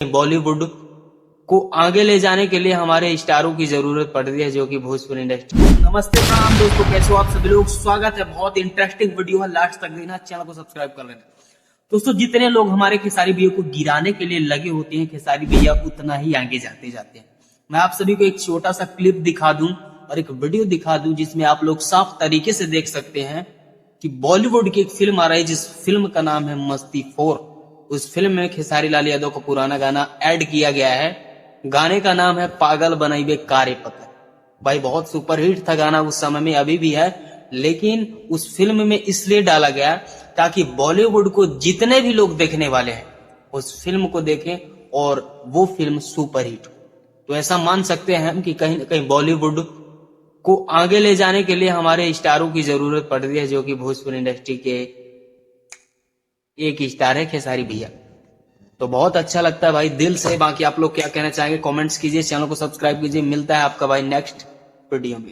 बॉलीवुड को आगे ले जाने के लिए हमारे स्टारों की जरूरत पड़ती है, जो कि भोजपुरी इंडस्ट्री। नमस्ते प्रणाम दोस्तों, कैसे हो आप सभी लोग। स्वागत है, बहुत इंटरेस्टिंग वीडियो है, लास्ट तक देखना, चैनल को सब्सक्राइब कर लेना। दोस्तों, जितने लोग हमारे खेसारी भैया को गिराने के लिए लगे होते हैं, खेसारी भैया उतना ही आगे जाते जाते हैं। मैं आप सभी को एक छोटा सा क्लिप दिखा दूं और एक वीडियो दिखा दूं, जिसमें आप लोग साफ तरीके से देख सकते हैं कि बॉलीवुड की एक फिल्म आ रही है, जिस फिल्म का नाम है मस्ती 4। उस फिल्म में खेसारी लाल यादव का पुराना गाना ऐड किया गया है। गाने का नाम है पागल बनाइबे कारे पत्थर। भाई बहुत सुपरहिट था गाना उस समय में, अभी भी है, लेकिन उस फिल्म में इसलिए डाला गया ताकि बॉलीवुड को जितने भी लोग देखने वाले हैं उस फिल्म को देखें और वो फिल्म सुपरहिट हो। तो ऐसा मान सकते हैं हम कि कहीं ना कहीं बॉलीवुड को आगे ले जाने के लिए हमारे स्टारों की जरूरत पड़ती है, जो कि भोजपुरी इंडस्ट्री के एक स्टार है खेसारी भैया। तो बहुत अच्छा लगता है भाई, दिल से। बाकी आप लोग क्या कहना चाहेंगे कमेंट्स कीजिए, चैनल को सब्सक्राइब कीजिए। मिलता है आपका भाई नेक्स्ट वीडियो में।